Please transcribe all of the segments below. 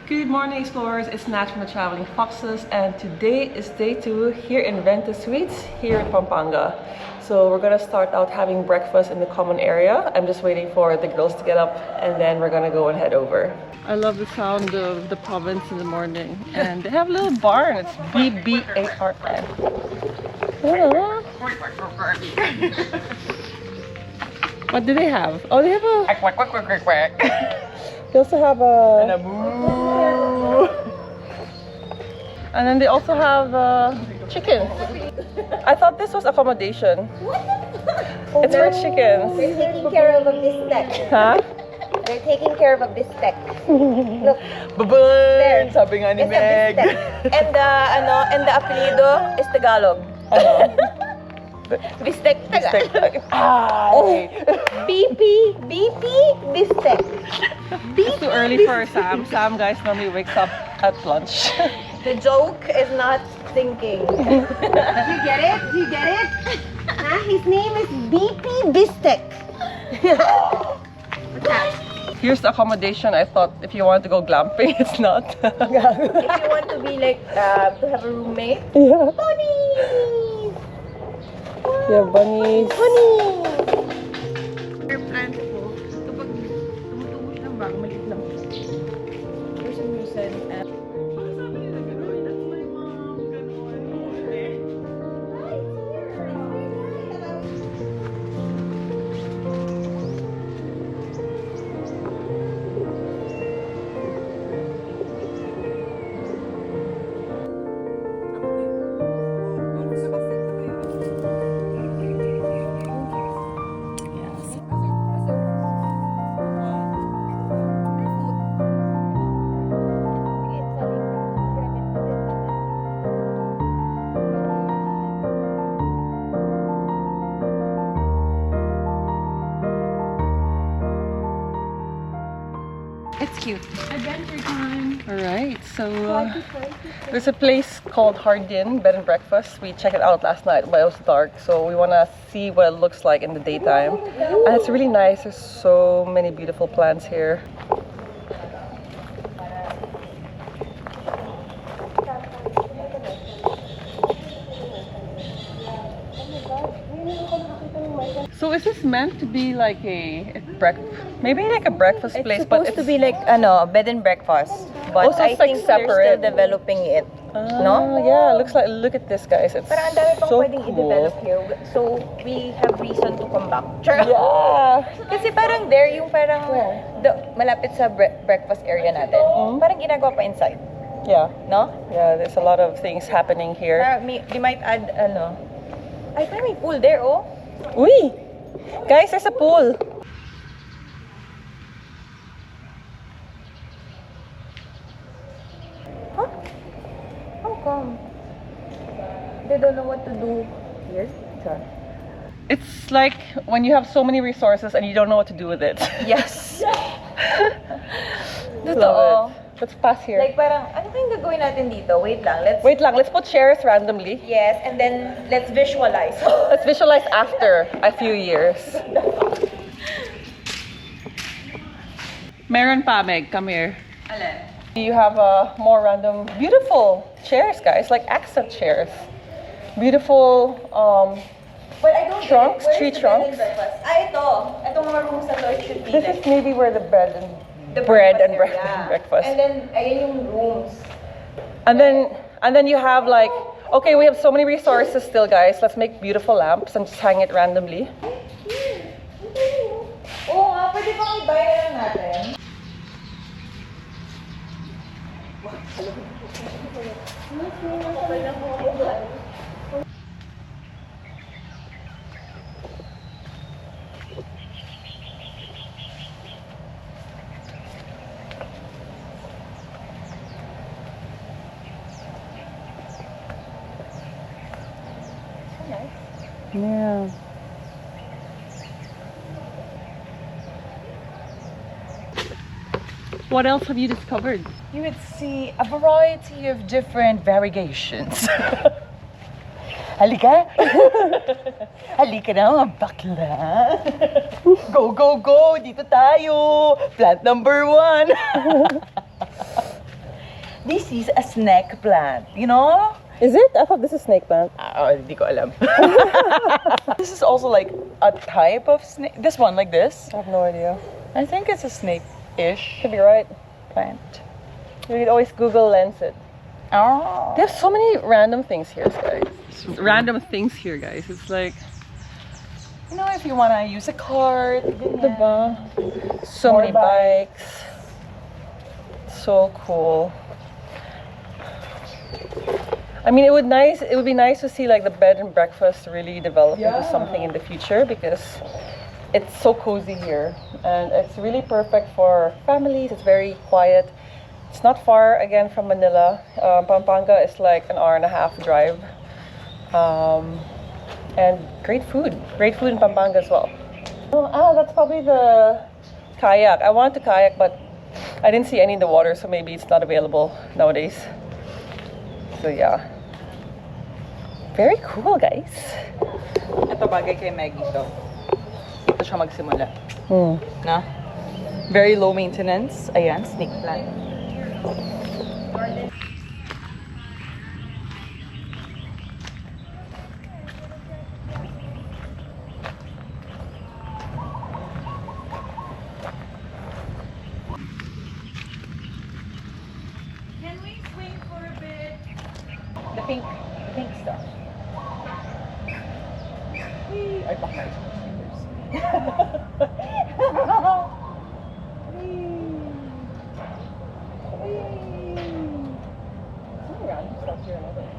Good morning, explorers. It's Nat from the Traveling Foxes, and today is day 2 here in Venta Suites here in Pampanga. So we're gonna start out having breakfast in the common area. I'm just waiting for the girls to get up, and then we're gonna go and head over. I love the sound of the province in the morning, and they have a little barn. It's BBARN. What do they have? Oh, they have a. They also have a. And a moo. And then they also have chicken. I thought this was accommodation. It's for chickens. They're taking care of a bistek. Huh? They're taking care of a bistek. Look, Babun! Sabi nga ni it's a Meg. bistek. And the apelido is Tagalog. Bistek Tagalog. Ay! BP bistek. It's too early for Sam. Sam, guys, normally wakes up at lunch. The joke is not thinking. Do you get it? Do you get it? Huh? His name is BP Bistek. What's that? Here's the accommodation. I thought if you wanted to go glamping, it's not. If you want to be like, to have a roommate. Yeah. Bunnies! Yeah, bunnies. Air plant po, kapag tumutubo siya ng bag, maliit lang. For some reason, It's cute. Adventure time. Alright, so there's a place called Hardin Bed and Breakfast. We checked it out last night, but it was dark, so we want to see what it looks like in the daytime. And it's really nice. There's so many beautiful plants here. So is this meant to be like a maybe like a breakfast it's place, supposed to be like bed and breakfast. But Also, I it's like think they're separate. still developing it. No? Yeah, looks like, look at this, guys. It's Parang ang dami pang so pwedeng cool. i-develop here. So, we have reason to come back. Yeah. Kasi parang there, yung parang malapit sa breakfast area natin. Parang ginagawa pa inside. Yeah. No? Yeah, there's a lot of things happening here. They might add, ay, parang may pool there, oh. Uy! Guys, there's a pool. Huh? How come? They don't know what to do here? Sure. It's like when you have so many resources and you don't know what to do with it. Yes. Love Totoo. it. Let's pass here. Like parang, ano kayong gagawin natin dito? Wait lang, Let's put chairs randomly. Yes, and then let's visualize. Let's visualize after a few years. Meron pa, Meg, come here. Alin? You have more random, beautiful chairs, guys, like accent chairs. Beautiful, But I don't trunks, get it. tree Where's the trunks. bed and breakfast? Ah, ito. Itong mga rooms na to, it should be This like is maybe where the bread and the breakfast. breakfast area. And then, ayun yung rooms. And then you have like, okay, we have so many resources still, guys. Let's make beautiful lamps and just hang it randomly. Oo nga, pwede bang i-buy na lang natin? Yeah. What else have you discovered? You would see a variety of different variegations. Halika! Halika na mga bakla! Go, go, go! Dito tayo! Plant number 1! This is a snake plant, you know? Is it? I thought this is snake plant. Hindi ko alam. This is also like a type of snake. This one, like this. I have no idea. I think it's a snake-ish Could be right. plant. You could always Google lens it. Oh. They have so many random things here, guys. Random things here, guys. It's like, You know, if you want to use a cart. diba? So More many bikes. So cool. I mean, it would be nice to see like the bed and breakfast really develop into something in the future, because it's so cozy here and it's really perfect for families. It's very quiet. It's not far again from Manila. Pampanga is like an hour and a half drive. And great food in Pampanga as well. Oh, that's probably the kayak. I wanted to kayak, but I didn't see any in the water, so maybe it's not available nowadays. So yeah, very cool, guys. Ito bagay kay Maggie to. Ito siya magsimula. Hmm. Na? Very low maintenance. Ayan, snake plant. The pink stuff. Ay, baka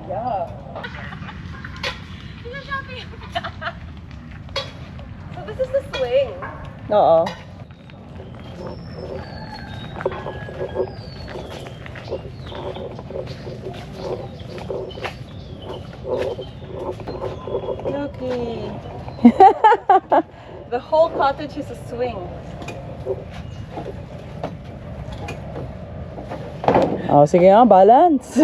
Yeah. So this is the swing. Oo. Okay. The whole cottage is a swing. Oh, sige nga, balance.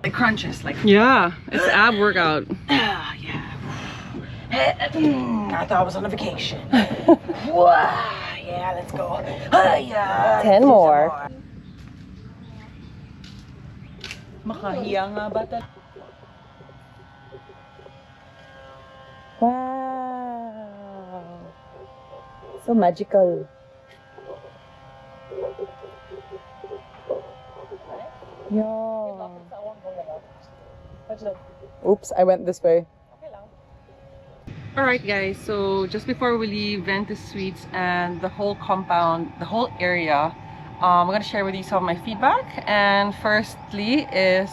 It crunches like. Yeah, it's ab workout. Yeah. I thought I was on a vacation. Wow, yeah, let's go. Yeah. 10 more. Makahiya nga ba tal- Wow. So magical. Yeah. Oops, I went this way. Alright guys, so just before we leave Venta Suites and the whole compound, the whole area, I'm going to share with you some of my feedback. And firstly is,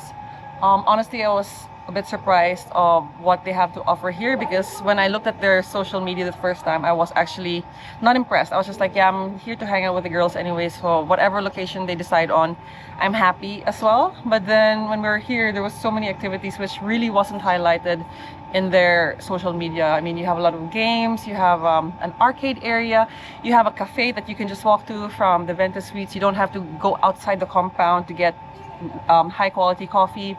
honestly, I was a bit surprised of what they have to offer here, because when I looked at their social media the first time, I was actually not impressed. I was just like, yeah, I'm here to hang out with the girls anyway, so whatever location they decide on, I'm happy as well. But then when we were here, there was so many activities which really wasn't highlighted in their social media. I mean, you have a lot of games, you have an arcade area, you have a cafe that you can just walk to from the Venta Suites. You don't have to go outside the compound to get high quality coffee.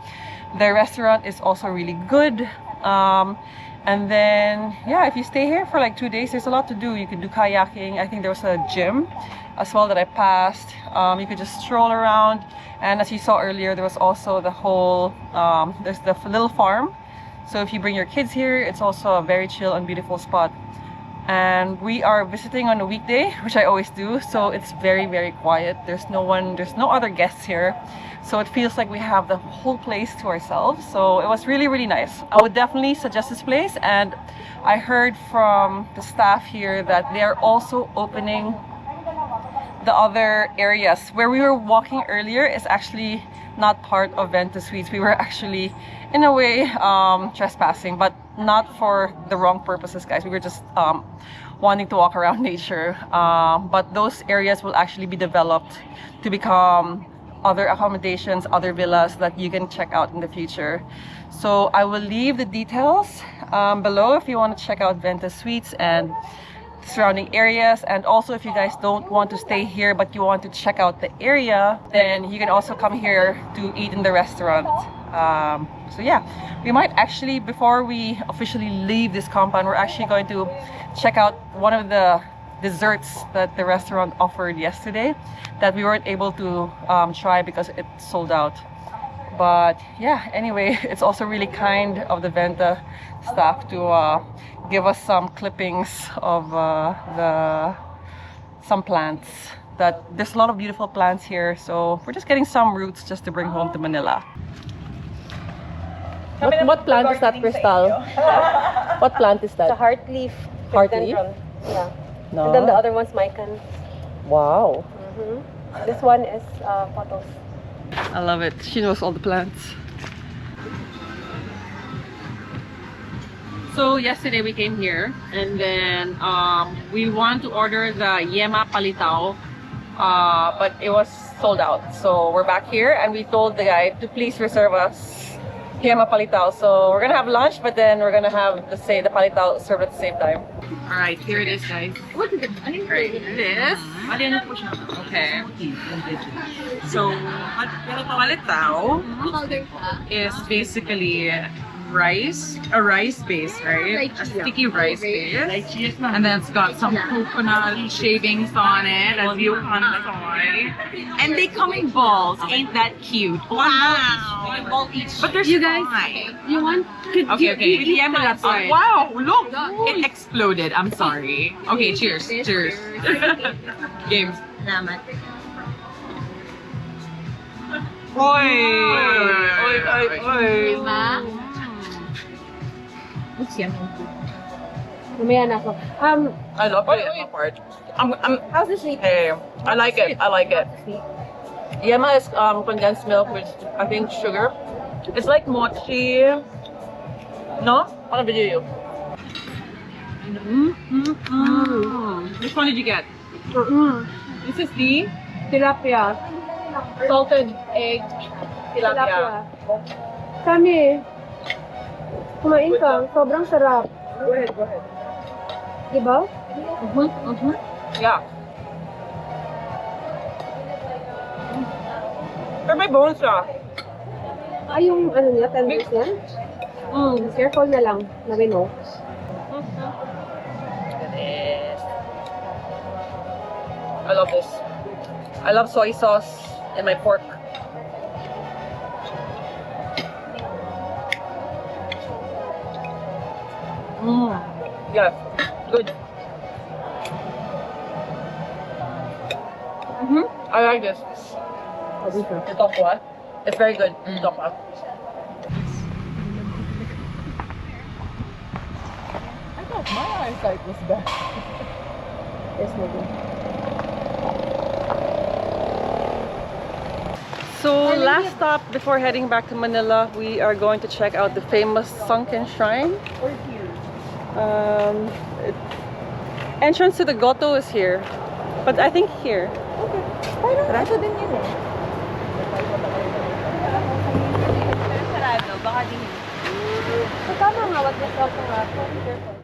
Their restaurant is also really good. And then, yeah, if you stay here for like 2 days, there's a lot to do. You can do kayaking. I think there was a gym as well that I passed. You could just stroll around. And as you saw earlier, there was also the whole, there's the little farm. So if you bring your kids here, it's also a very chill and beautiful spot. And we are visiting on a weekday, which I always do, so it's very, very quiet. There's no other guests here, so it feels like we have the whole place to ourselves. So it was really, really nice. I would definitely suggest this place, and I heard from the staff here that they are also opening the other areas. Where we were walking earlier is actually not part of Venta Suites. We were actually, in a way, trespassing, but not for the wrong purposes, guys. We were just wanting to walk around nature. But those areas will actually be developed to become other accommodations, other villas that you can check out in the future. So I will leave the details below if you want to check out Venta Suites and surrounding areas. And also, if you guys don't want to stay here but you want to check out the area, then you can also come here to eat in the restaurant. So yeah, we might actually, before we officially leave this compound, we're actually going to check out one of the desserts that the restaurant offered yesterday that we weren't able to try because it sold out. But yeah, anyway, it's also really kind of the Venta staff to give us some clippings of some plants. That there's a lot of beautiful plants here, so we're just getting some roots just to bring home to Manila. What plant is that, Crystal? What plant is The that? heart leaf. Heart leaf? Yeah. No. And then the other one's mican. Wow. This one is photos. I love it. She knows all the plants. So yesterday we came here and then we want to order the yema palitaw, but it was sold out. So we're back here and we told the guy to please reserve us yema palitaw. So we're gonna have lunch, but then we're gonna have the palitaw served at the same time. All right, here it is, guys. Right, this. Okay. So palitaw is basically rice, a rice base, right? A sticky rice base. And then it's got some coconut shavings on it, as you can soy. And they come in balls. Ain't that cute? One ball each. But there's five. You want? Okay. Wow, look! It exploded. I'm sorry. Okay, cheers. Cheers. Games. Oy! Oy! Mamaya na ako. I love the part. How's the sweet? Hey, I like it. I like it. Sweet. Yema is condensed milk with, I think, sugar. It's like mochi. No? Ano video yun? Which one did you get? This is the Tilapia. salted egg tilapia. Kami. Kumain ka. Sobrang sarap. Go ahead, go ahead. Diba? Yeah. Pero may bones siya. Ay, yung ano niya, tenders yan? Careful na lang. Nabi no. I love this. I love soy sauce in my pork. Yeah, good. I like this. The tokwa. It's very good. Tokwa. I thought my eyesight was bad. Yes, maybe. So last stop before heading back to Manila, we are going to check out the famous Sunken Shrine. Entrance to the grotto is here, but I think here. Parang ito din yun eh. Sarado, baka din yun. So tama nga, what was up nga. Careful.